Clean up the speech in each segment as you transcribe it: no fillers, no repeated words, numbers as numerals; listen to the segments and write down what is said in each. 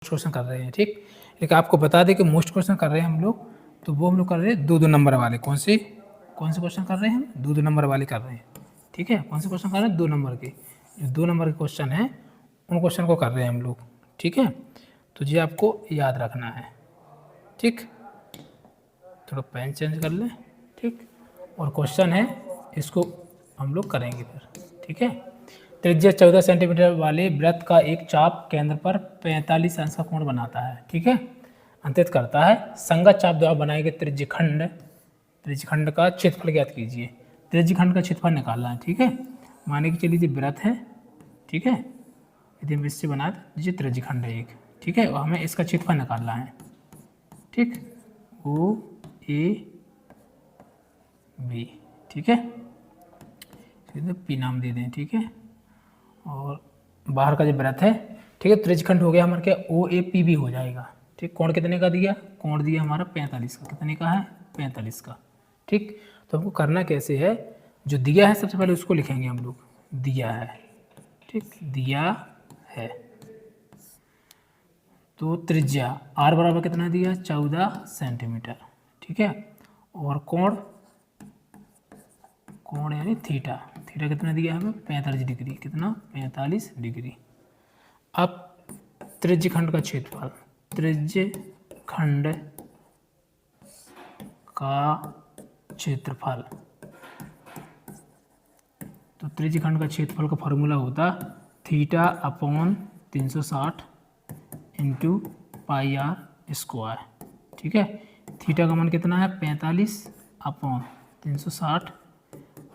Most question कर रहे हैं, ठीक। लेकिन आपको बता दें कि मोस्ट क्वेश्चन कर रहे हैं हम लोग, तो वो हम लोग कर रहे हैं 2-2 नंबर वाले। कौन से क्वेश्चन कर रहे हैं हम? 2-2 नंबर वाले कर रहे हैं, ठीक है। कौन से क्वेश्चन कर रहे हैं? 2 नंबर के। जो 2 नंबर के क्वेश्चन हैं उन क्वेश्चन को कर रहे हैं हम लोग, ठीक है। तो ये आपको याद रखना है, ठीक। थोड़ा पेन चेंज कर लें, ठीक। और क्वेश्चन है इसको हम लोग करेंगे फिर, ठीक है। त्रिज्या 14 सेंटीमीटर वाले वृत्त का एक चाप केंद्र पर 45 अंश का कोण बनाता है, ठीक है। अंतरित करता है। संगत चाप द्वारा बनाए गए त्रिज्यखंड का क्षेत्रफल ज्ञात कीजिए। त्रिज्यखंड का क्षेत्रफल निकालना है, ठीक है। माने कि चलिए ये वृत्त है, ठीक है। यदि हम इससे बना तो ये त्रिज्यखंड है एक, ठीक है। और हमें इसका क्षेत्रफल निकालना है, ठीक। ओ ए बी, ठीक है। पी नाम दे दें, ठीक है। और बाहर का जो वृत्त है, ठीक है, त्रिज्यखंड हो गया हमारा क्या? ओ ए पी बी हो जाएगा, ठीक। कोण कितने का दिया? कोण दिया हमारा 45 का। कितने का है? 45 का, ठीक। तो हमको करना कैसे है? जो दिया है सबसे पहले उसको लिखेंगे हम लोग, दिया है, ठीक। दिया है तो त्रिज्या आर बराबर कितना दिया? 14 सेंटीमीटर, ठीक है। और कोण यानी थीटा कितना दिया हमें? 45 डिग्री। कितना? 45 डिग्री। अब त्रिज्यखंड का क्षेत्रफल, त्रिज्यखंड का क्षेत्रफल, तो त्रिज्यखंड का क्षेत्रफल का फॉर्मूला होता theta upon 360 into pi r square, ठीक है। थीटा का मान कितना है? 45 अपॉन 360।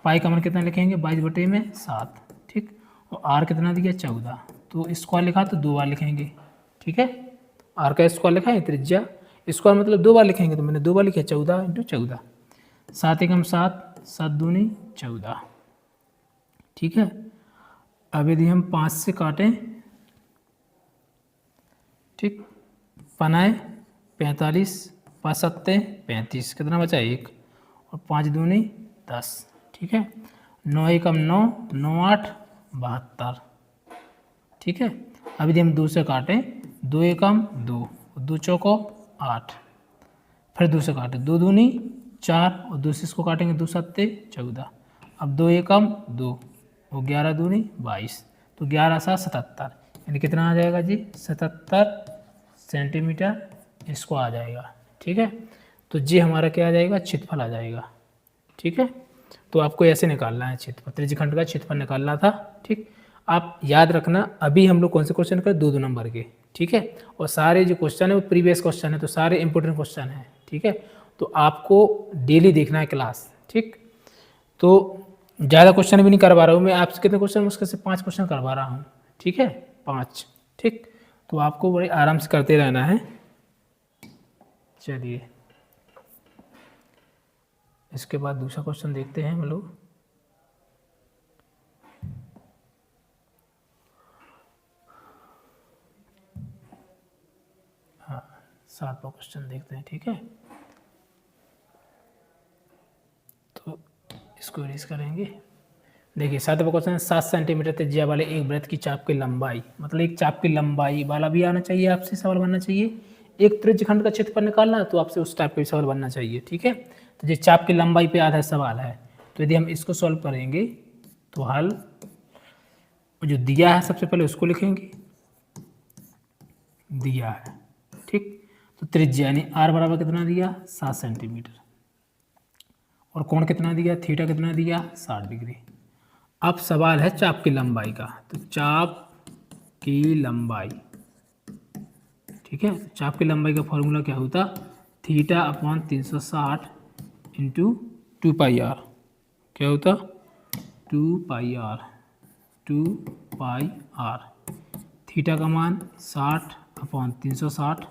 पाई का मान कितना लिखेंगे? 22/7, ठीक। और आर कितना दिया? 14। तो स्क्वायर लिखा तो 2 बार लिखेंगे, ठीक है। आर का स्क्वायर लिखा है, त्रिज्या स्क्वायर मतलब 2 बार लिखेंगे, तो मैंने 2 बार लिखा। 14 इंटू 14, 7 एकम 7, 7 दूनी 14, ठीक है। अब यदि हम 5 से काटें, ठीक, पनाए 45, 5 सत्ते 35, कितना बचा? 1। और 5 दूनी 10, ठीक है। 9 एकम 9, 9 8 72, ठीक है। अब यदि हम 2 से काटें, 2 एकम 2, 2 चौको 8, फिर 2 से काटें, 2 दूनी 4, और 2 से इसको काटेंगे, 2 सत्ते 14। अब 2 एकम 2, और 11 दूनी 22, तो 11 7 77, यानी कितना आ जाएगा जी? 77 सेंटीमीटर इसको आ जाएगा, ठीक है। तो जी हमारा क्या आ जाएगा? क्षेत्रफल आ जाएगा, ठीक है। तो आपको ऐसे निकालना है क्षेत्रफल, त्रिज्यखंड का क्षेत्रफल निकालना था, ठीक। आप याद रखना, अभी हम लोग कौन से क्वेश्चन कर? 2-2 नंबर के, ठीक है। और सारे जो क्वेश्चन है वो प्रीवियस क्वेश्चन है, तो सारे इंपॉर्टेंट क्वेश्चन हैं, ठीक है। तो आपको डेली देखना है क्लास, ठीक। तो ज़्यादा क्वेश्चन भी नहीं करवा रहा हूँ मैं आपसे। कितने क्वेश्चन? मुश्किल से 5 क्वेश्चन करवा रहा हूँ, ठीक है, 5, ठीक। तो आपको बड़े आराम से करते रहना है। चलिए इसके बाद दूसरा क्वेश्चन देखते हैं हम लोग। हाँ, 7वां क्वेश्चन देखते हैं, ठीक है। तो इसको रीज करेंगे। देखिए 7वां क्वेश्चन, 7 सेंटीमीटर त्रिज्या वाले एक वृत्त की चाप की लंबाई, मतलब एक चाप की लंबाई वाला भी आना चाहिए, आपसे सवाल बनना चाहिए। एक त्रिज्यखंड का क्षेत्रफल निकालना है तो आपसे उस टाइप का भी सवाल बनना चाहिए, ठीक है। तो ये चाप की लंबाई पे आधा सवाल है, तो यदि हम इसको सॉल्व करेंगे तो हल जो दिया है सबसे पहले उसको लिखेंगे, दिया है, ठीक। तो त्रिज्या यानी आर बराबर कितना दिया? 7 सेंटीमीटर। और कोण कितना दिया? थीटा कितना दिया? 60 डिग्री। अब सवाल है चाप की लंबाई का, तो चाप की लंबाई, ठीक है। चाप की लंबाई का फॉर्मूला क्या होता? Theta upon 360 into 2 pi r. क्या होता? 2 pi r, 2 pi r. Theta का मान 60 अपॉन 360,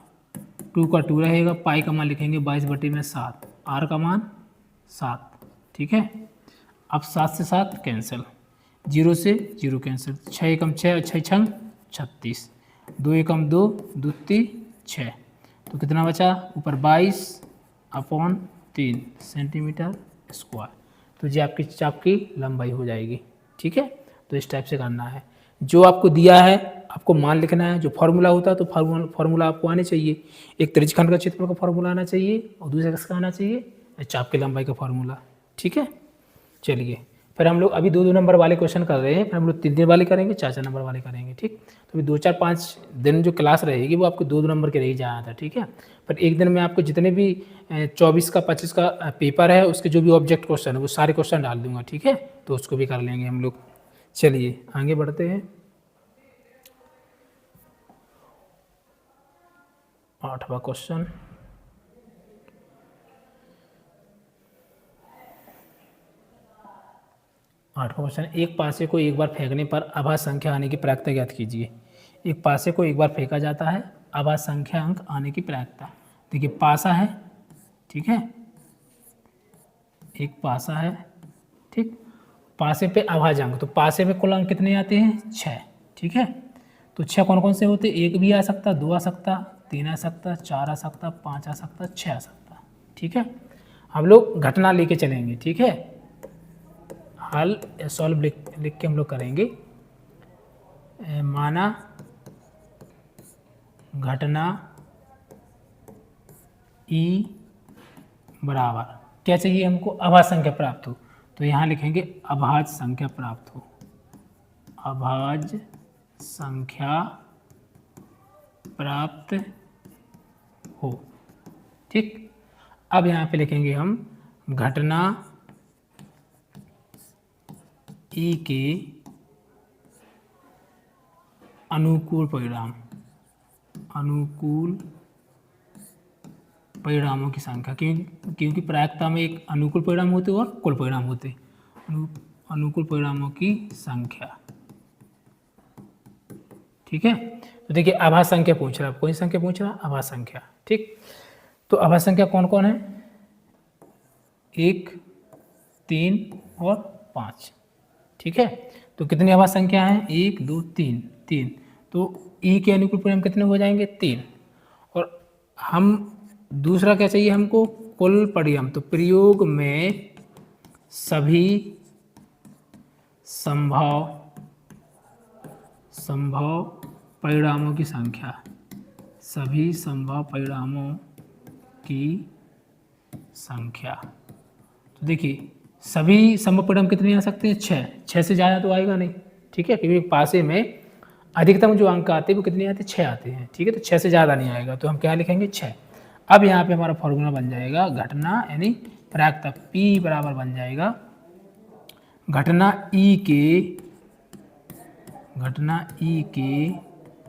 2 का 2 रहेगा, पाई का मान लिखेंगे 22/7, आर का मान 7, ठीक है। अब 7 से 7 कैंसिल, 0 से 0 कैंसिल, 6 एकम 6 और 6 छंग 36, 2 एकम 2, 2 3 6, तो कितना बचा? ऊपर 22 अपॉन 3 सेंटीमीटर स्क्वायर। तो ये आपकी चाप की लंबाई हो जाएगी, ठीक है। तो इस टाइप से करना है। जो आपको दिया है आपको मान लिखना है। जो फार्मूला होता है तो फार्मूला आपको आने चाहिए। एक त्रिज्यखंड का क्षेत्रफल का फार्मूला आना चाहिए और दूसरा किसका आना चाहिए, चाप की लंबाई का फार्मूला। ठीक है, चलिए फिर हम लोग अभी 2-2 नंबर वाले क्वेश्चन कर रहे हैं, फिर हम लोग 3-3 वाले करेंगे, 4-4 नंबर वाले करेंगे। ठीक, तो अभी 2-4-5 दिन जो क्लास रहेगी वो आपको 2-2 नंबर के रह जाना था। ठीक है, पर एक दिन में आपको जितने भी 24 का 25 का पेपर है उसके जो भी ऑब्जेक्ट क्वेश्चन है वो सारे क्वेश्चन डाल दूंगा। ठीक है, तो उसको भी कर लेंगे हम लोग। चलिए आगे बढ़ते हैं। 8वां क्वेश्चन, एक पासे को एक बार फेंकने पर आभास संख्या आने की प्रायिकता ज्ञात कीजिए। एक पासे को एक बार फेंका जाता है, आभास संख्या अंक आने की प्रायिकता। देखिए पासा है, ठीक है, एक पासा है, ठीक, पासे पे अभाजक, तो पासे में कुल अंक कितने आते हैं, 6। ठीक है, तो 6 कौन कौन से होते हैं, 1 भी आ सकता, 2 आ सकता, 3 आ सकता, 4 आ सकता, 5 आ सकता, 6 आ सकता। ठीक है, हम लोग घटना लेके चलेंगे। ठीक है, हल सॉल्व लिख के हम लोग करेंगे। माना घटना ई बराबर क्या चाहिए हमको, अभाज्य संख्या प्राप्त हो, तो यहाँ लिखेंगे अभाज्य संख्या प्राप्त हो, अभाज्य संख्या प्राप्त हो। ठीक, अब यहाँ पे लिखेंगे हम घटना ई के अनुकूल परिणाम, अनुकूल परिणामों की संख्या, क्योंकि प्रायिकता में एक अनुकूल परिणाम होते और कुल परिणाम होते, अनुकूल परिणामों की संख्या। ठीक है, तो देखिए आभास संख्या पूछ रहा है, कौन सी संख्या पूछ रहा है, आभास संख्या। ठीक, तो आभास संख्या कौन कौन है, 1, 3 और 5। ठीक है, तो कितनी आभास संख्या है, 1, 2, 3, तो ई के अनुकूल परिणाम कितने हो जाएंगे, 3। और हम दूसरा क्या चाहिए हमको, कुल परिणाम, तो प्रयोग में सभी संभव परिणामों की संख्या, सभी संभव परिणामों की संख्या। तो देखिए सभी संभव परिणाम कितने आ सकते हैं, 6 से ज़्यादा तो आएगा नहीं। ठीक है, क्योंकि पासे में अधिकतम जो अंक आते हैं वो कितने आते हैं, 6 आते हैं। ठीक है, तो 6 से ज़्यादा नहीं आएगा, तो हम क्या लिखेंगे, 6। अब यहाँ पे हमारा फॉर्मूला बन जाएगा घटना यानी प्रायिकता, P बराबर बन जाएगा घटना ई के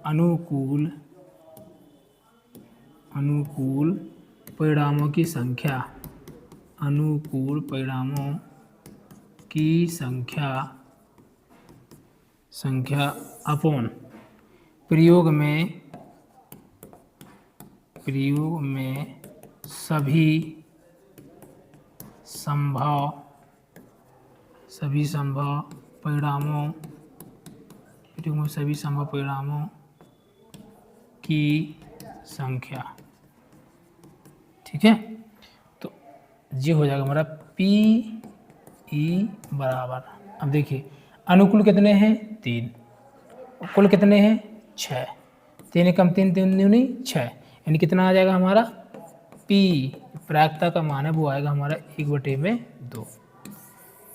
अनुकूल परिणामों की संख्या, अनुकूल परिणामों की संख्या अपॉन प्रयोग में सभी संभव परिणामों की संख्या। ठीक है, तो ये हो जाएगा हमारा पी ई बराबर, अब देखिए अनुकूल कितने हैं, 3, कुल कितने हैं, 6, 3 कम 3 दूनी 6, यानी कितना आ जाएगा हमारा P, प्रायिकता का मान है वो आएगा हमारा 1/2।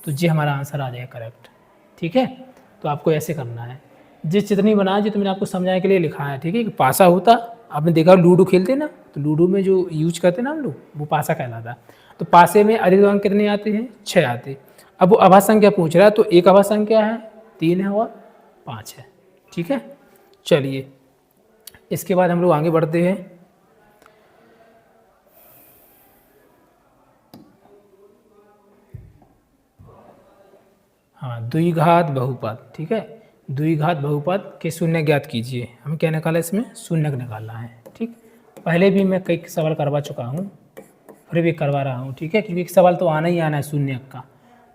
तो ये हमारा आंसर आ जाएगा करेक्ट। ठीक है, तो आपको ऐसे करना है, जिस चित्रनी बनाया जो तो मैंने आपको समझाने के लिए लिखा है। ठीक है, कि पासा होता, आपने देखा लूडो खेलते ना, तो लूडो में जो यूज करते ना हम लोग, वो पासा कहलाता। तो पासे में अधिक अंक कितने आते हैं, 6 आते। अब वो आभास संख्या पूछ रहा है, तो एक आभास संख्या है, 3 है और 5 है। ठीक है, चलिए इसके बाद हम लोग आगे बढ़ते हैं। हाँ, द्विघात बहुपद। ठीक है, द्विघात बहुपद के शून्य ज्ञात कीजिए। हमें क्या निकाला, इसमें शून्य निकालना है। ठीक, पहले भी मैं कई सवाल करवा चुका हूँ, फिर भी करवा रहा हूँ। ठीक है, क्योंकि एक सवाल तो आना ही आना है शून्य का।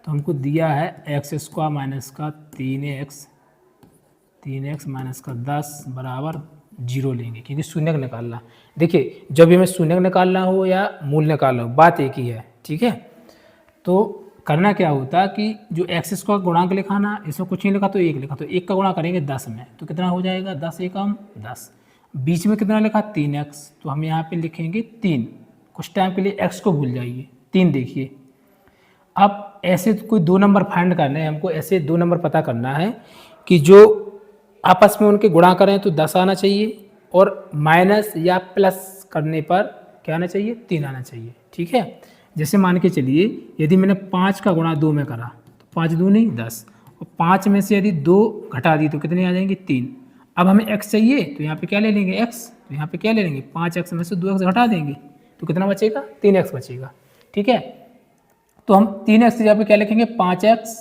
तो हमको दिया है x² माइनस का 3x माइनस का 10 बराबर 0 लेंगे, क्योंकि शून्य निकालना। देखिए जब भी हमें शून्य निकालना हो या मूल निकालना हो, बात एक ही है। ठीक है, तो करना क्या होता कि जो एक्स स्क्वायर गुणांक लिखा ना, इसमें कुछ नहीं लिखा तो 1 लिखा, तो 1 का गुणा करेंगे 10 में, तो कितना हो जाएगा 10 एकम 10। बीच में कितना लिखा 3x, तो हम यहाँ पे लिखेंगे 3। कुछ टाइम के लिए x को भूल जाइए, 3 देखिए। अब ऐसे कोई 2 नंबर फाइंड करने हैं हमको, ऐसे 2 नंबर पता करना है कि जो आपस में उनके गुणा करें तो 10 आना चाहिए, और माइनस या प्लस करने पर क्या आना चाहिए 3 आना चाहिए। ठीक है, जैसे मान के चलिए यदि मैंने 5 का गुणा 2 में करा तो 5 दूनी 10, और 5 में से यदि 2 घटा दी तो कितने आ जाएंगे 3। अब हमें x चाहिए तो यहाँ पे क्या ले लेंगे x, तो यहाँ पे क्या ले लेंगे 5x में से 2x घटा देंगे तो कितना बचेगा 3x बचेगा। ठीक है, तो हम 3x यहाँ पे क्या लिखेंगे 5x।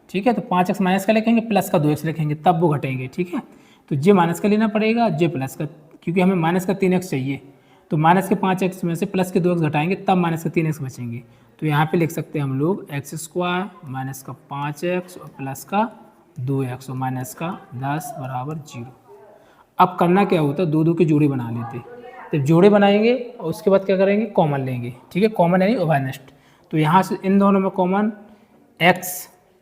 ठीक है, तो 5x माइनस का लिखेंगे, प्लस का 2x लिखेंगे, तब वो घटेंगे। ठीक है, तो जे माइनस का लेना पड़ेगा, जे प्लस का, क्योंकि हमें माइनस का 3x चाहिए, तो माइनस के 5x में से प्लस के 2x घटाएंगे तब माइनस के 3x बचेंगे। तो यहाँ पे लिख सकते हैं हम लोग एक्स स्क्वायर माइनस का 5x और प्लस का 2x और माइनस का 10 बराबर 0। अब करना क्या होता है, 2 की जोड़ी बना लेते, जब जोड़े बनाएंगे और उसके बाद क्या करेंगे कॉमन लेंगे। ठीक है, कॉमन यानी उभयनिष्ठ, तो यहाँ से इन दोनों में कॉमन x,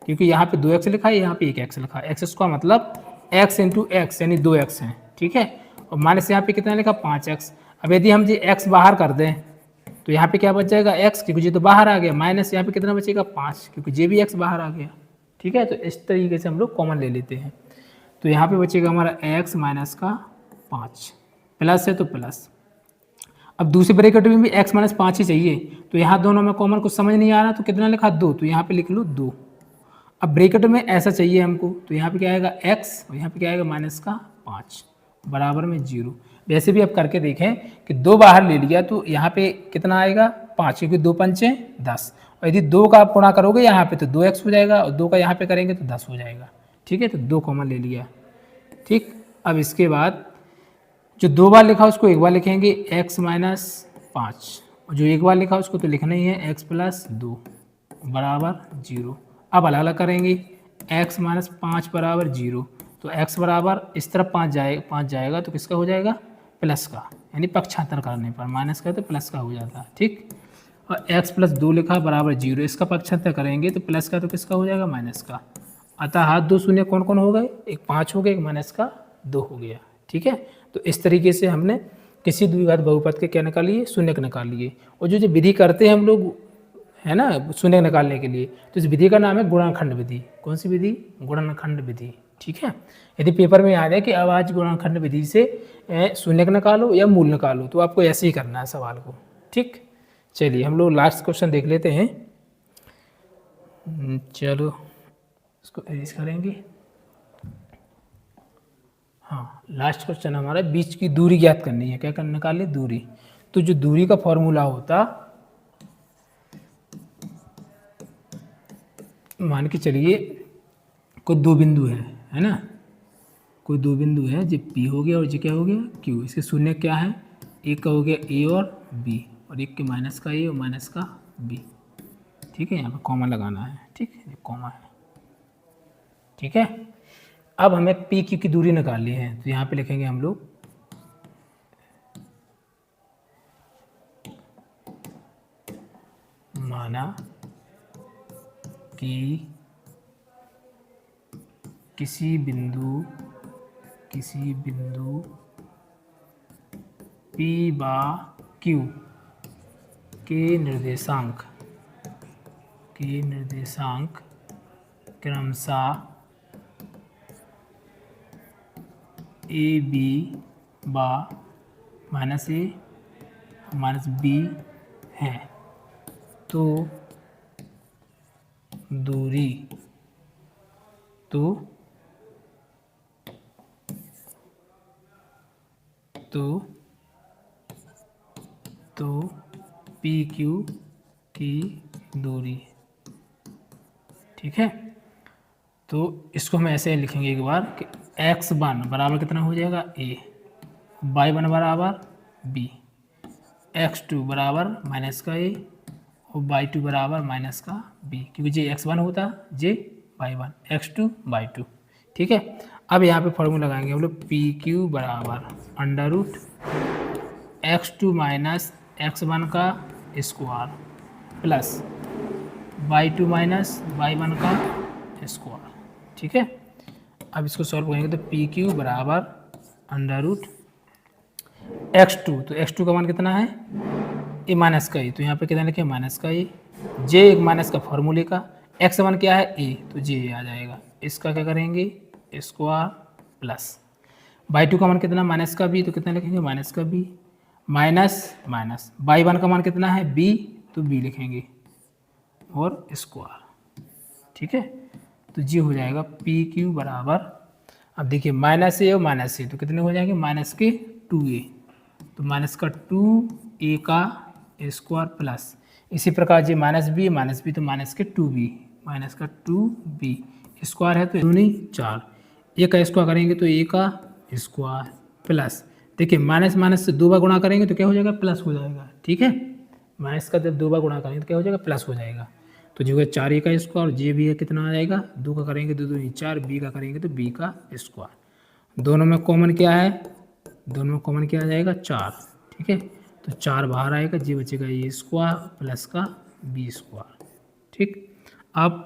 क्योंकि यहाँ पे 2x लिखा है, यहाँ पे 1x लिखा है, एक्स स्क्वायर मतलब x इंटू एक्स यानी 2x है। ठीक है, और माइनस यहाँ पे कितना लिखा 5x। अब यदि हम जी x बाहर कर दें तो यहाँ पे क्या बच जाएगा x, क्योंकि ये तो बाहर आ गया, माइनस यहाँ पे कितना बचेगा 5, क्योंकि जे भी x बाहर आ गया। ठीक है, तो इस तरीके से हम लोग कॉमन ले लेते हैं, तो यहाँ पे बचेगा हमारा x माइनस का 5, प्लस है तो प्लस। अब दूसरे ब्रैकेट में भी x माइनस 5 ही चाहिए, तो यहाँ दोनों में कॉमन कुछ समझ नहीं आ रहा, तो कितना लिखा 2, तो यहाँ पे लिख लो 2। अब ब्रैकेट में ऐसा चाहिए हमको, तो यहाँ पे क्या आएगा x और यहाँ पे क्या आएगा माइनस का 5 बराबर में 0। वैसे भी अब करके देखें कि 2 बाहर ले लिया तो यहाँ पे कितना आएगा 5, क्योंकि 2 पंचे 10, और यदि 2 का आप गुणा करोगे यहाँ पे तो 2x हो जाएगा, और 2 का यहाँ पे करेंगे तो 10 हो जाएगा। ठीक है, तो 2 कॉमन ले लिया। ठीक, अब इसके बाद जो 2 बार लिखा उसको 1 बार लिखेंगे x माइनस 5, और जो 1 बार लिखा उसको तो लिखना ही है x प्लस 2 बराबर 0। अब अलग अलग करेंगे, x माइनस 5 बराबर 0, तो x बराबर इस तरफ 5 जाएगा तो किसका हो जाएगा प्लस का, यानी पक्षांतर करने पर माइनस का तो प्लस का हो जाता है। ठीक, और x प्लस 2 लिखा बराबर 0, इसका पक्षांतर करेंगे तो प्लस का तो किसका हो जाएगा माइनस का। अतः हाथ 2 शून्य कौन कौन हो गए, एक 5 हो गया, एक माइनस का 2 हो गया। ठीक है, तो इस तरीके से हमने किसी द्विघात बहुपद के क्या निकाल लिए शून्य निकाल लिए। और जो विधि करते हैं हम लोग है ना शून्य निकालने के लिए, तो इस विधि का नाम है गुणनखंड विधि। कौन सी विधि, गुणनखंड विधि। ठीक है, यदि पेपर में याद है कि अब आज गुणनखंड विधि से शून्य निकालो या मूल निकालो, तो आपको ऐसे ही करना है सवाल को। ठीक, चलिए हम लोग लास्ट क्वेश्चन देख लेते हैं। चलो इसको एरिज करेंगे। हाँ, लास्ट क्वेश्चन हमारा बीच की दूरी ज्ञात करनी है। क्या करना, निकाले दूरी। तो जो दूरी का फॉर्मूला होता, मान के चलिए कोई 2 बिंदु है ना, कोई 2 बिंदु है, जो P हो गया और जो क्या हो गया Q। इसके शून्य क्या है, एक का हो गया A और B, और एक के माइनस का A और माइनस का B। ठीक है, यहाँ पे कॉमा लगाना है। ठीक है, कॉमा है। ठीक है, अब हमें पी क्यू की दूरी निकालनी है, तो यहाँ पे लिखेंगे हम लोग माना कि किसी बिंदु P बा Q के निर्देशांक क्रमशः ए बी बा माइनस ए माइनस बी है, तो दूरी तो पी क्यू की दूरी। ठीक है, तो इसको हम ऐसे लिखेंगे एक बार कि x1 बराबर कितना हो जाएगा a, y1 बराबर b, x2 बराबर माइनस का a और y2 बराबर माइनस का b, क्योंकि जे x1 होता जे y1, x2 y2। ठीक है, अब यहाँ पे फॉर्मूला लगाएंगे हम लोग पी क्यू बराबर under root x2 minus x1 का square plus y2 minus y1 का स्क्वायर। ठीक है, अब इसको सॉल्व करेंगे तो पी क्यू बराबर अंडर रूट x2, तो x2 का मान कितना है ए माइनस का ए, तो यहाँ पे कितना लिखे माइनस का ए, जे एक माइनस का फॉर्मूले का, x वन क्या है ए, तो जे आ जाएगा। इसका क्या करेंगे स्क्वायर प्लस y2 का मान कितना माइनस का बी, तो कितना लिखेंगे माइनस का बी, माइनस माइनस y1 का मान कितना है बी, तो बी लिखेंगे और स्क्वायर। ठीक है, तो जी हो जाएगा पी क्यू बराबर, अब देखिए माइनस ए और माइनस ए तो कितने हो जाएंगे माइनस के 2a, तो माइनस का 2a का स्क्वायर प्लस इसी प्रकार जी माइनस बी तो माइनस के 2b, माइनस का 2b स्क्वायर है तो दूनी 4, ए का स्क्वायर करेंगे तो ए का स्क्वायर प्लस, देखिए माइनस माइनस से 2 बार गुणा करेंगे तो क्या हो जाएगा प्लस हो जाएगा। ठीक है, माइनस का जब 2 बार गुणा करेंगे तो क्या हो जाएगा प्लस हो जाएगा, तो जो है 4a का स्क्वायर और जे भी है कितना आ जाएगा 2 का करेंगे तो 2 4, बी का करेंगे तो बी का स्क्वायर, दोनों में कॉमन क्या है, दोनों में कॉमन क्या आ जाएगा 4। ठीक है, तो 4 बाहर आएगा, जी बचेगा ये स्क्वायर प्लस का बी स्क्वायर। ठीक, अब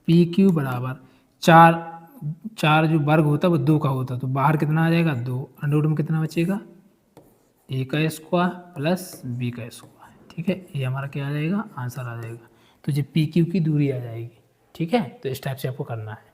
पी क्यू बराबर 4 जो वर्ग होता है वो 2 का होता है, तो बाहर कितना आ जाएगा 2, अंडर रूट में कितना बचेगा ए का स्क्वायर प्लस बी का स्क्वायर। ठीक है, ये हमारा क्या आ जाएगा आंसर आ जाएगा, तो ये पी क्यू की दूरी आ जाएगी। ठीक है, तो इस टाइप से आपको करना है।